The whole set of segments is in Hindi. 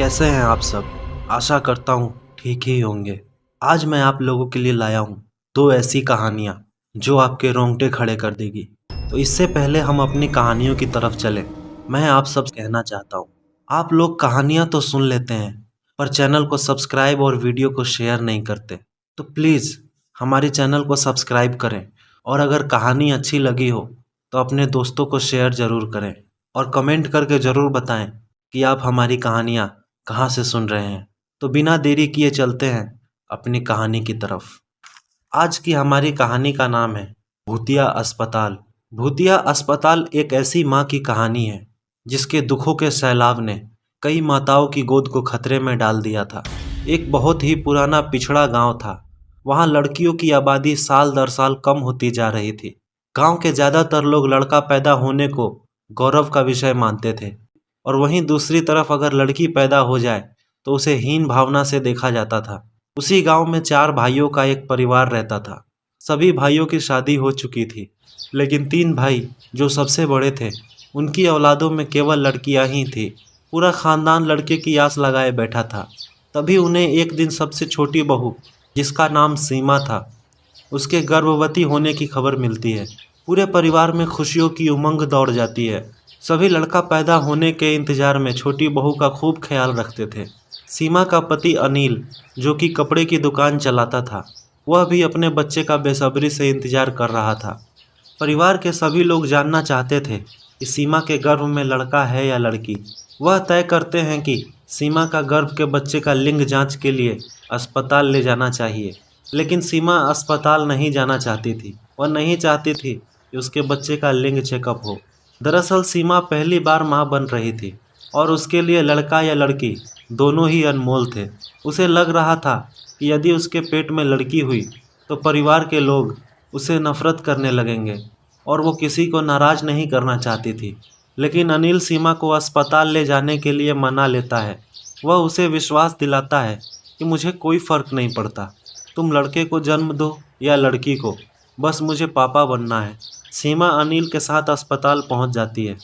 कैसे हैं आप सब। आशा करता हूँ ठीक ही होंगे। आज मैं आप लोगों के लिए लाया हूँ दो ऐसी कहानियाँ जो आपके रोंगटे खड़े कर देगी। तो इससे पहले हम अपनी कहानियों की तरफ चलें, मैं आप सब कहना चाहता हूँ, आप लोग कहानियाँ तो सुन लेते हैं पर चैनल को सब्सक्राइब और वीडियो को शेयर नहीं करते। तो प्लीज़ हमारे चैनल को सब्सक्राइब करें और अगर कहानी अच्छी लगी हो तो अपने दोस्तों को शेयर ज़रूर करें और कमेंट करके ज़रूर बताएं कि आप हमारी कहानियाँ कहाँ से सुन रहे हैं। तो बिना देरी किए चलते हैं अपनी कहानी की तरफ। आज की हमारी कहानी का नाम है भूतिया अस्पताल। भूतिया अस्पताल एक ऐसी माँ की कहानी है जिसके दुखों के सैलाब ने कई माताओं की गोद को खतरे में डाल दिया था। एक बहुत ही पुराना पिछड़ा गांव था। वहां लड़कियों की आबादी साल दर साल कम होती जा रही थी। गांव के ज़्यादातर लोग लड़का पैदा होने को गौरव का विषय मानते थे और वहीं दूसरी तरफ अगर लड़की पैदा हो जाए तो उसे हीन भावना से देखा जाता था। उसी गांव में 4 भाइयों का एक परिवार रहता था। सभी भाइयों की शादी हो चुकी थी, लेकिन 3 भाई जो सबसे बड़े थे उनकी औलादों में केवल लड़कियां ही थी। पूरा खानदान लड़के की आस लगाए बैठा था। तभी उन्हें एक दिन सबसे छोटी बहू, जिसका नाम सीमा था, उसके गर्भवती होने की खबर मिलती है। पूरे परिवार में खुशियों की उमंग दौड़ जाती है। सभी लड़का पैदा होने के इंतजार में छोटी बहू का खूब ख्याल रखते थे। सीमा का पति अनिल, जो कि कपड़े की दुकान चलाता था, वह भी अपने बच्चे का बेसब्री से इंतजार कर रहा था। परिवार के सभी लोग जानना चाहते थे कि सीमा के गर्भ में लड़का है या लड़की। वह तय करते हैं कि सीमा का गर्भ के बच्चे का लिंग जांच के लिए अस्पताल ले जाना चाहिए, लेकिन सीमा अस्पताल नहीं जाना चाहती थी। वह नहीं चाहती थी कि उसके बच्चे का लिंग चेकअप हो। दरअसल सीमा पहली बार मां बन रही थी और उसके लिए लड़का या लड़की दोनों ही अनमोल थे। उसे लग रहा था कि यदि उसके पेट में लड़की हुई तो परिवार के लोग उसे नफरत करने लगेंगे और वो किसी को नाराज़ नहीं करना चाहती थी। लेकिन अनिल सीमा को अस्पताल ले जाने के लिए मना लेता है। वह उसे विश्वास दिलाता है कि मुझे कोई फ़र्क नहीं पड़ता, तुम लड़के को जन्म दो या लड़की को, बस मुझे पापा बनना है। सीमा अनिल के साथ अस्पताल पहुंच जाती है।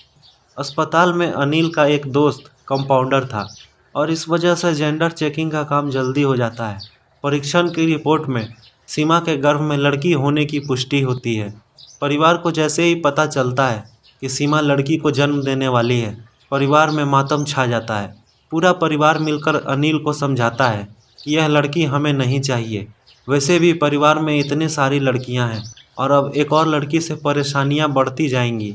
अस्पताल में अनिल का एक दोस्त कंपाउंडर था और इस वजह से जेंडर चेकिंग का काम जल्दी हो जाता है। परीक्षण की रिपोर्ट में सीमा के गर्भ में लड़की होने की पुष्टि होती है। परिवार को जैसे ही पता चलता है कि सीमा लड़की को जन्म देने वाली है, परिवार में मातम छा जाता है। पूरा परिवार मिलकर अनिल को समझाता है कि यह लड़की हमें नहीं चाहिए। वैसे भी परिवार में इतनी सारी लड़कियां हैं और अब एक और लड़की से परेशानियां बढ़ती जाएंगी।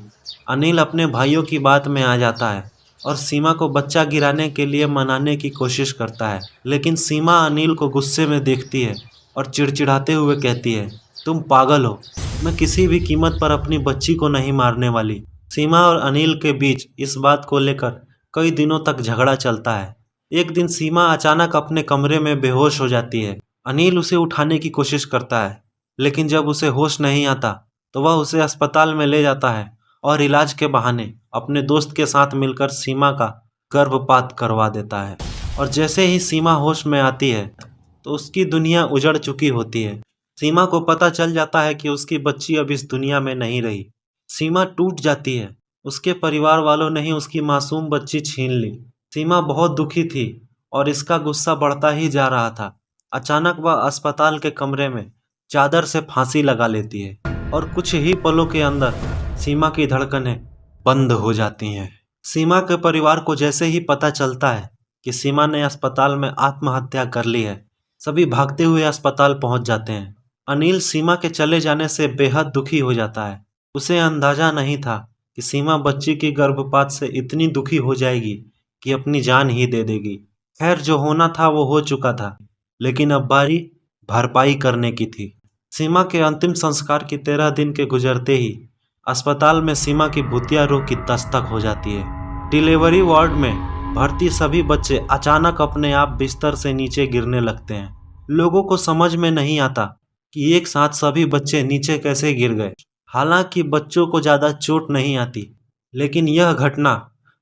अनिल अपने भाइयों की बात में आ जाता है और सीमा को बच्चा गिराने के लिए मनाने की कोशिश करता है, लेकिन सीमा अनिल को गुस्से में देखती है और चिड़चिड़ाते हुए कहती है, तुम पागल हो, मैं किसी भी कीमत पर अपनी बच्ची को नहीं मारने वाली। सीमा और अनिल के बीच इस बात को लेकर कई दिनों तक झगड़ा चलता है। एक दिन सीमा अचानक अपने कमरे में बेहोश हो जाती है। अनिल उसे उठाने की कोशिश करता है, लेकिन जब उसे होश नहीं आता तो वह उसे अस्पताल में ले जाता है और इलाज के बहाने अपने दोस्त के साथ मिलकर सीमा का गर्भपात करवा देता है। और जैसे ही सीमा होश में आती है तो उसकी दुनिया उजड़ चुकी होती है। सीमा को पता चल जाता है कि उसकी बच्ची अब इस दुनिया में नहीं रही। सीमा टूट जाती है। उसके परिवार वालों ने ही उसकी मासूम बच्ची छीन ली। सीमा बहुत दुखी थी और इसका गुस्सा बढ़ता ही जा रहा था। अचानक वह अस्पताल के कमरे में चादर से फांसी लगा लेती है और कुछ ही पलों के अंदर सीमा की धड़कनें बंद हो जाती हैं। सीमा के परिवार को जैसे ही पता चलता है कि सीमा ने अस्पताल में आत्महत्या कर ली है, सभी भागते हुए अस्पताल पहुंच जाते हैं। अनिल सीमा के चले जाने से बेहद दुखी हो जाता है। उसे अंदाजा नहीं था कि सीमा बच्ची की गर्भपात से इतनी दुखी हो जाएगी कि अपनी जान ही दे देगी। खैर, जो होना था वो हो चुका था, लेकिन अब बारी भरपाई करने की थी। सीमा के अंतिम संस्कार की 13 दिन के गुजरते ही अस्पताल में सीमा की भूतिया रोग की दस्तक हो जाती है। डिलीवरी वार्ड में भर्ती सभी बच्चे अचानक अपने आप बिस्तर से नीचे गिरने लगते हैं। लोगों को समझ में नहीं आता कि एक साथ सभी बच्चे नीचे कैसे गिर गए। हालांकि बच्चों को ज़्यादा चोट नहीं आती, लेकिन यह घटना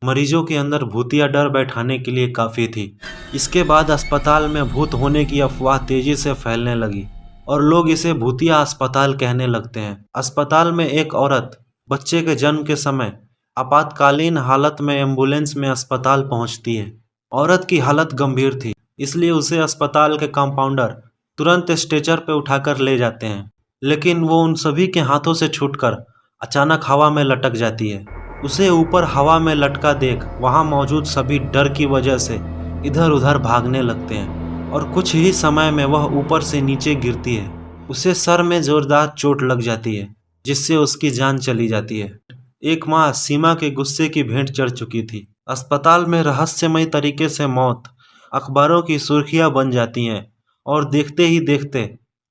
मरीजों के अंदर भूतिया डर बैठाने के लिए काफ़ी थी। इसके बाद अस्पताल में भूत होने की अफवाह तेज़ी से फैलने लगी और लोग इसे भूतिया अस्पताल कहने लगते हैं। अस्पताल में एक औरत बच्चे के जन्म के समय आपातकालीन हालत में एम्बुलेंस में अस्पताल पहुंचती है। औरत की हालत गंभीर थी, इसलिए उसे अस्पताल के कंपाउंडर तुरंत स्ट्रेचर पे उठाकर ले जाते हैं, लेकिन वो उन सभी के हाथों से छूटकर अचानक हवा में लटक जाती है। उसे ऊपर हवा में लटका देख वहाँ मौजूद सभी डर की वजह से इधर उधर भागने लगते हैं और कुछ ही समय में वह ऊपर से नीचे गिरती है। उसे सर में जोरदार चोट लग जाती है, जिससे उसकी जान चली जाती है। एक माँ सीमा के गुस्से की भेंट चढ़ चुकी थी। अस्पताल में रहस्यमय तरीके से मौत अखबारों की सुर्खियां बन जाती हैं और देखते ही देखते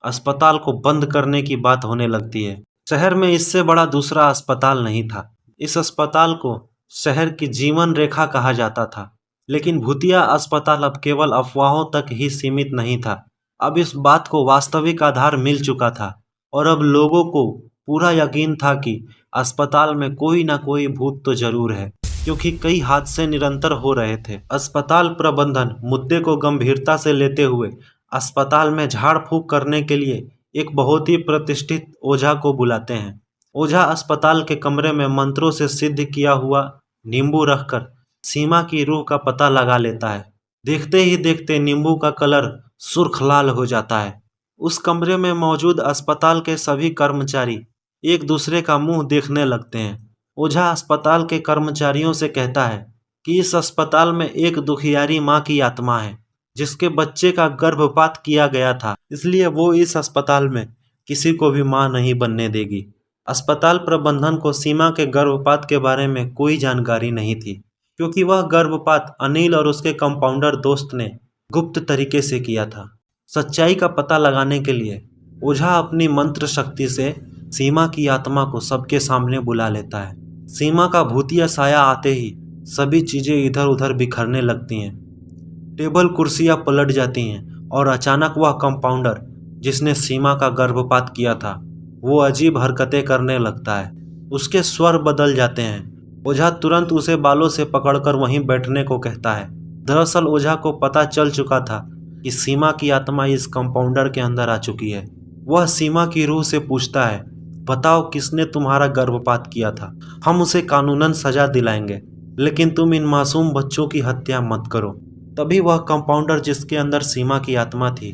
अस्पताल को बंद करने की बात होने लगती है। शहर में इससे बड़ा दूसरा अस्पताल नहीं था। इस अस्पताल को शहर की जीवन रेखा कहा जाता था, लेकिन भूतिया अस्पताल अब केवल अफवाहों तक ही सीमित नहीं था। अब इस बात को वास्तविक आधार मिल चुका था और अब लोगों को पूरा यकीन था कि अस्पताल में कोई ना कोई भूत तो जरूर है, क्योंकि कई हादसे निरंतर हो रहे थे। अस्पताल प्रबंधन मुद्दे को गंभीरता से लेते हुए अस्पताल में झाड़ फूंक करने के लिए एक बहुत ही प्रतिष्ठित ओझा को बुलाते हैं। ओझा अस्पताल के कमरे में मंत्रों से सिद्ध किया हुआ नींबू रखकर सीमा की रूह का पता लगा लेता है। देखते ही देखते नींबू का कलर सुर्ख लाल हो जाता है। उस कमरे में मौजूद अस्पताल के सभी कर्मचारी एक दूसरे का मुंह देखने लगते हैं। ओझा अस्पताल के कर्मचारियों से कहता है कि इस अस्पताल में एक दुखियारी माँ की आत्मा है, जिसके बच्चे का गर्भपात किया गया था, इसलिए वो इस अस्पताल में किसी को भी माँ नहीं बनने देगी। अस्पताल प्रबंधन को सीमा के गर्भपात के बारे में कोई जानकारी नहीं थी, क्योंकि वह गर्भपात अनिल और उसके कंपाउंडर दोस्त ने गुप्त तरीके से किया था। सच्चाई का पता लगाने के लिए ओझा अपनी मंत्र शक्ति से सीमा की आत्मा को सबके सामने बुला लेता है। सीमा का भूतिया साया आते ही सभी चीजें इधर उधर बिखरने लगती हैं। टेबल कुर्सियां पलट जाती हैं और अचानक वह कंपाउंडर जिसने सीमा का गर्भपात किया था वो अजीब हरकतें करने लगता है। उसके स्वर बदल जाते हैं। ओझा तुरंत उसे बालों से पकड़कर वहीं बैठने को कहता है। दरअसल ओझा को पता चल चुका था कि सीमा की आत्मा इस कंपाउंडर के अंदर आ चुकी है। वह सीमा की रूह से पूछता है, बताओ किसने तुम्हारा गर्भपात किया था? हम उसे कानूनन सजा दिलाएंगे, लेकिन तुम इन मासूम बच्चों की हत्या मत करो। तभी वह कंपाउंडर जिसके अंदर सीमा की आत्मा थी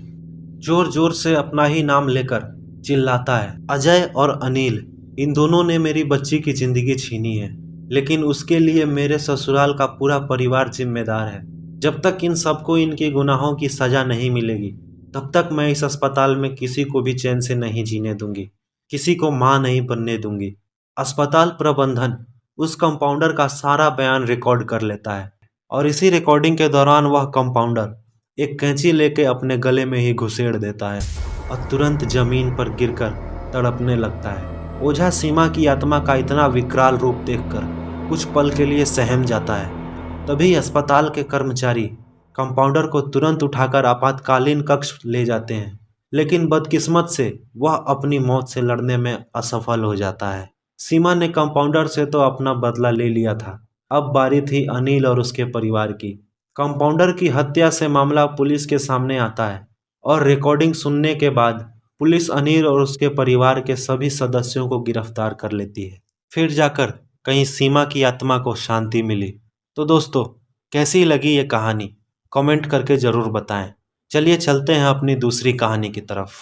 जोर जोर से अपना ही नाम लेकर चिल्लाता है, अजय और अनिल, इन दोनों ने मेरी बच्ची की जिंदगी छीनी है, लेकिन उसके लिए मेरे ससुराल का पूरा परिवार जिम्मेदार है। जब तक इन सबको इनके गुनाहों की सजा नहीं मिलेगी, तब तक मैं इस अस्पताल में किसी को भी चैन से नहीं जीने दूंगी, किसी को मां नहीं बनने दूंगी। अस्पताल प्रबंधन उस कंपाउंडर का सारा बयान रिकॉर्ड कर लेता है और इसी रिकॉर्डिंग के दौरान वह कंपाउंडर एक कैंची लेके अपने गले में ही घुसेड़ देता है और तुरंत जमीन पर गिरकर तड़पने लगता है। ओझा सीमा की आत्मा का इतना विकराल रूप देखकर कुछ पल के लिए सहम जाता है। तभी अस्पताल के कर्मचारी कंपाउंडर को तुरंत उठाकर आपातकालीन कक्ष ले जाते हैं, लेकिन बदकिस्मत से वह अपनी मौत से लड़ने में असफल हो जाता है। सीमा ने कंपाउंडर से तो अपना बदला ले लिया था, अब बारी थी अनिल और उसके परिवार की। कंपाउंडर की हत्या से मामला पुलिस के सामने आता है और रिकॉर्डिंग सुनने के बाद पुलिस अनिल और उसके परिवार के सभी सदस्यों को गिरफ्तार कर लेती है। फिर जाकर कहीं सीमा की आत्मा को शांति मिली। तो दोस्तों, कैसी लगी ये कहानी कमेंट करके ज़रूर बताएं। चलिए चलते हैं अपनी दूसरी कहानी की तरफ।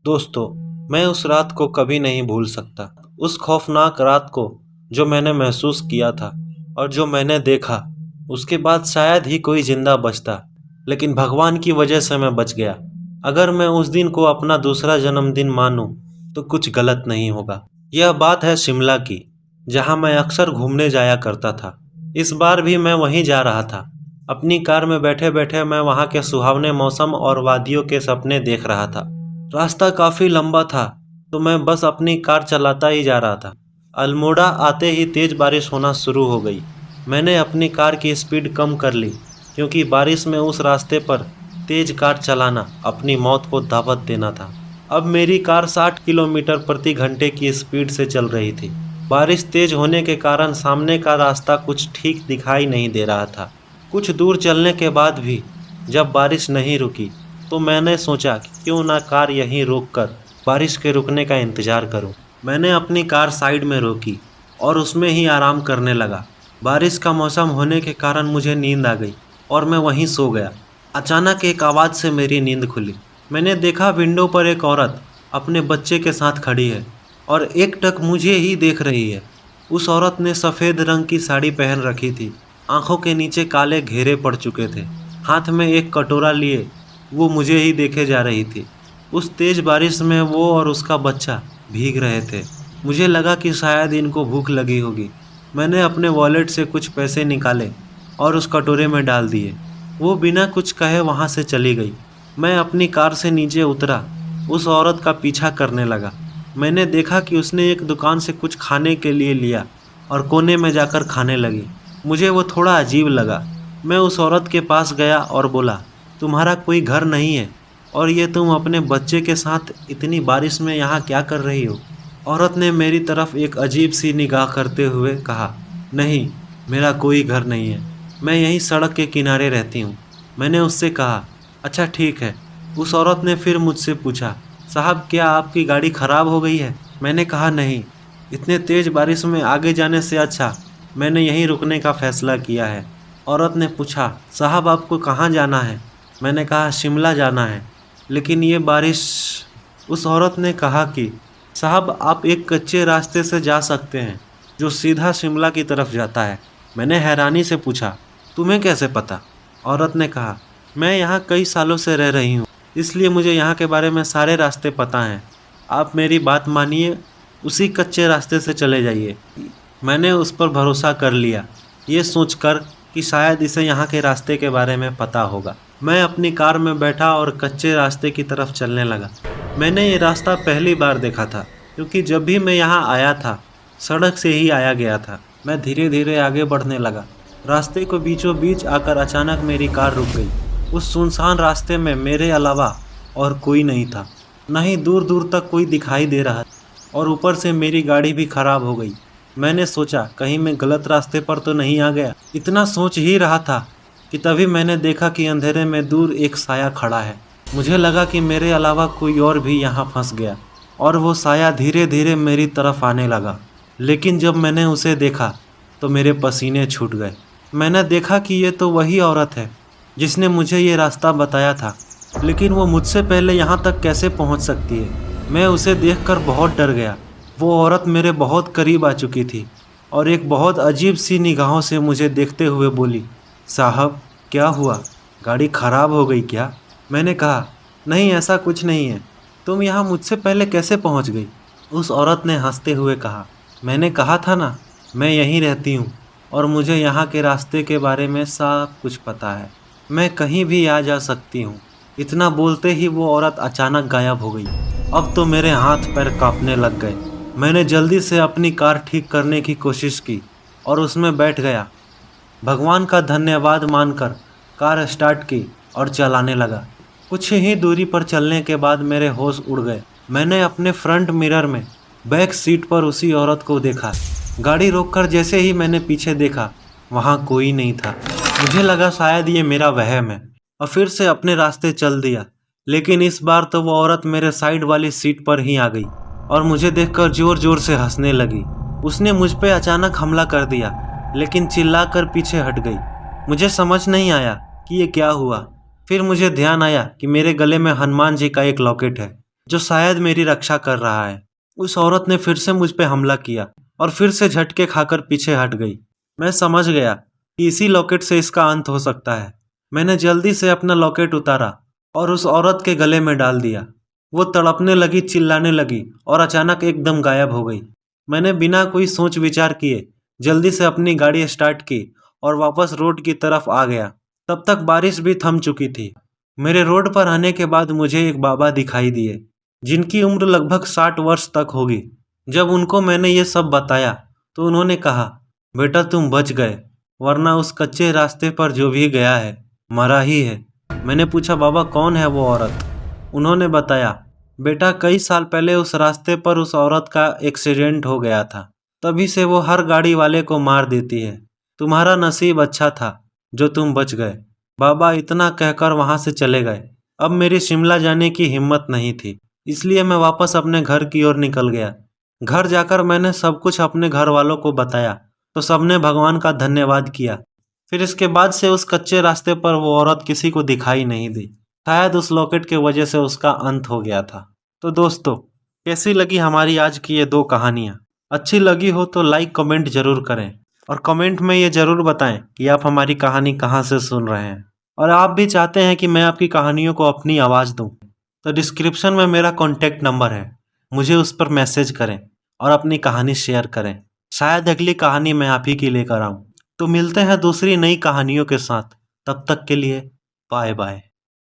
दोस्तों, मैं उस रात को कभी नहीं भूल सकता। उस खौफनाक रात को जो मैंने महसूस किया था और जो मैंने देखा, उसके बाद शायद ही कोई जिंदा बचता, लेकिन भगवान की वजह से मैं बच गया। अगर मैं उस दिन को अपना दूसरा जन्मदिन मानूं तो कुछ गलत नहीं होगा। यह बात है शिमला की, जहां मैं अक्सर घूमने जाया करता था। इस बार भी मैं वहीं जा रहा था। अपनी कार में बैठे बैठे मैं वहां के सुहावने मौसम और वादियों के सपने देख रहा था। रास्ता काफ़ी लंबा था, तो मैं बस अपनी कार चलाता ही जा रहा था। अल्मोड़ा आते ही तेज़ बारिश होना शुरू हो गई। मैंने अपनी कार की स्पीड कम कर ली, क्योंकि बारिश में उस रास्ते पर तेज़ कार चलाना अपनी मौत को दावत देना था। अब मेरी कार 60 किलोमीटर प्रति घंटे की स्पीड से चल रही थी। बारिश तेज़ होने के कारण सामने का रास्ता कुछ ठीक दिखाई नहीं दे रहा था। कुछ दूर चलने के बाद भी जब बारिश नहीं रुकी, तो मैंने सोचा कि क्यों ना कार यहीं रोककर बारिश के रुकने का इंतज़ार करूं। मैंने अपनी कार साइड में रोकी और उसमें ही आराम करने लगा। बारिश का मौसम होने के कारण मुझे नींद आ गई। और मैं वहीं सो गया। अचानक एक आवाज़ से मेरी नींद खुली। मैंने देखा विंडो पर एक औरत अपने बच्चे के साथ खड़ी है और एकटक मुझे ही देख रही है। उस औरत ने सफ़ेद रंग की साड़ी पहन रखी थी। आंखों के नीचे काले घेरे पड़ चुके थे। हाथ में एक कटोरा लिए वो मुझे ही देखे जा रही थी। उस तेज़ बारिश में वो और उसका बच्चा भीग रहे थे। मुझे लगा कि शायद इनको भूख लगी होगी। मैंने अपने वॉलेट से कुछ पैसे निकाले और उस कटोरे में डाल दिए। वो बिना कुछ कहे वहाँ से चली गई। मैं अपनी कार से नीचे उतरा, उस औरत का पीछा करने लगा। मैंने देखा कि उसने एक दुकान से कुछ खाने के लिए लिया और कोने में जाकर खाने लगी। मुझे वो थोड़ा अजीब लगा। मैं उस औरत के पास गया और बोला, तुम्हारा कोई घर नहीं है और ये तुम अपने बच्चे के साथ इतनी बारिश में यहाँ क्या कर रही हो? औरत ने मेरी तरफ एक अजीब सी निगाह करते हुए कहा, नहीं, मेरा कोई घर नहीं है, मैं यहीं सड़क के किनारे रहती हूँ। मैंने उससे कहा, अच्छा ठीक है। उस औरत ने फिर मुझसे पूछा, साहब क्या आपकी गाड़ी ख़राब हो गई है? मैंने कहा नहीं, इतने तेज़ बारिश में आगे जाने से अच्छा मैंने यहीं रुकने का फ़ैसला किया है। औरत ने पूछा, साहब आपको कहाँ जाना है? मैंने कहा शिमला जाना है, लेकिन ये बारिश। उस औरत ने कहा कि साहब आप एक कच्चे रास्ते से जा सकते हैं जो सीधा शिमला की तरफ जाता है। मैंने हैरानी से पूछा, तुम्हें कैसे पता? औरत ने कहा, मैं यहाँ कई सालों से रह रही हूँ, इसलिए मुझे यहाँ के बारे में सारे रास्ते पता हैं। आप मेरी बात मानिए, उसी कच्चे रास्ते से चले जाइए। मैंने उस पर भरोसा कर लिया, ये सोचकर कि शायद इसे यहाँ के रास्ते के बारे में पता होगा। मैं अपनी कार में बैठा और कच्चे रास्ते की तरफ चलने लगा। मैंने ये रास्ता पहली बार देखा था, क्योंकि जब भी मैं यहाँ आया था सड़क से ही आया गया था। मैं धीरे धीरे आगे बढ़ने लगा। रास्ते को बीचों बीच आकर अचानक मेरी कार रुक गई। उस सुनसान रास्ते में मेरे अलावा और कोई नहीं था, न ही दूर दूर तक कोई दिखाई दे रहा, और ऊपर से मेरी गाड़ी भी खराब हो गई। मैंने सोचा कहीं मैं गलत रास्ते पर तो नहीं आ गया। इतना सोच ही रहा था कि तभी मैंने देखा कि अंधेरे में दूर एक साया खड़ा है। मुझे लगा कि मेरे अलावा कोई और भी यहाँ फंस गया, और वो साया धीरे धीरे मेरी तरफ आने लगा। लेकिन जब मैंने उसे देखा तो मेरे पसीने छूट गए। मैंने देखा कि ये तो वही औरत है जिसने मुझे ये रास्ता बताया था, लेकिन वो मुझसे पहले यहाँ तक कैसे पहुँच सकती है? मैं उसे देखकर बहुत डर गया। वो औरत मेरे बहुत करीब आ चुकी थी और एक बहुत अजीब सी निगाहों से मुझे देखते हुए बोली, साहब क्या हुआ, गाड़ी ख़राब हो गई क्या? मैंने कहा, नहीं ऐसा कुछ नहीं है, तुम यहाँ मुझसे पहले कैसे पहुँच गई? उस औरत ने हंसते हुए कहा, मैंने कहा था ना, मैं यहीं रहती हूँ और मुझे यहाँ के रास्ते के बारे में सब कुछ पता है। मैं कहीं भी आ जा सकती हूँ। इतना बोलते ही वो औरत अचानक गायब हो गई। अब तो मेरे हाथ पैर कांपने लग गए। मैंने जल्दी से अपनी कार ठीक करने की कोशिश की और उसमें बैठ गया। भगवान का धन्यवाद मानकर कार स्टार्ट की और चलाने लगा। कुछ ही दूरी पर चलने के बाद मेरे होश उड़ गए। मैंने अपने फ्रंट मिरर में बैक सीट पर उसी औरत को देखा। गाड़ी रोककर जैसे ही मैंने पीछे देखा, वहाँ कोई नहीं था। मुझे लगा शायद ये मेरा वहम है और फिर से अपने रास्ते चल दिया। लेकिन इस बार तो वो औरत मेरे साइड वाली सीट पर ही आ गई और मुझे देखकर जोर जोर से हंसने लगी। उसने मुझ पे अचानक हमला कर दिया, लेकिन चिल्लाकर पीछे हट गई। मुझे समझ नहीं आया कि ये क्या हुआ। फिर मुझे ध्यान आया कि मेरे गले में हनुमान जी का एक लॉकेट है जो शायद मेरी रक्षा कर रहा है। उस औरत ने फिर से मुझ पे हमला किया और फिर से झटके खाकर पीछे हट गई। मैं समझ गया कि इसी लॉकेट से इसका अंत हो सकता है। मैंने जल्दी से अपना लॉकेट उतारा और उस औरत के गले में डाल दिया। वो तड़पने लगी, चिल्लाने लगी और अचानक एकदम गायब हो गई। मैंने बिना कोई सोच विचार किए जल्दी से अपनी गाड़ी स्टार्ट की और वापस रोड की तरफ आ गया। तब तक बारिश भी थम चुकी थी। मेरे रोड पर आने के बाद मुझे एक बाबा दिखाई दिए जिनकी उम्र लगभग 60 वर्ष तक होगी। जब उनको मैंने ये सब बताया तो उन्होंने कहा, बेटा तुम बच गए, वरना उस कच्चे रास्ते पर जो भी गया है मरा ही है। मैंने पूछा, बाबा कौन है वो औरत? उन्होंने बताया, बेटा कई साल पहले उस रास्ते पर उस औरत का एक्सीडेंट हो गया था, तभी से वो हर गाड़ी वाले को मार देती है। तुम्हारा नसीब अच्छा था जो तुम बच गए। बाबा इतना कहकर वहाँ से चले गए। अब मेरी शिमला जाने की हिम्मत नहीं थी, इसलिए मैं वापस अपने घर की ओर निकल गया। घर जाकर मैंने सब कुछ अपने घर वालों को बताया तो सबने भगवान का धन्यवाद किया। फिर इसके बाद से उस कच्चे रास्ते पर वो औरत किसी को दिखाई नहीं दी। शायद उस लॉकेट की वजह से उसका अंत हो गया था। तो दोस्तों, कैसी लगी हमारी आज की ये 2 कहानियाँ? अच्छी लगी हो तो लाइक कमेंट जरूर करें और कमेंट में ये जरूर बताएं कि आप हमारी कहानी कहाँ से सुन रहे हैं और आप भी चाहते हैं कि मैं आपकी कहानियों को अपनी आवाज़ दूं। तो डिस्क्रिप्शन में मेरा कॉन्टैक्ट नंबर है, मुझे उस पर मैसेज करें और अपनी कहानी शेयर करें। शायद अगली कहानी मैं आप ही की लेकर आऊँ। तो मिलते हैं दूसरी नई कहानियों के साथ। तब तक के लिए बाय बाय।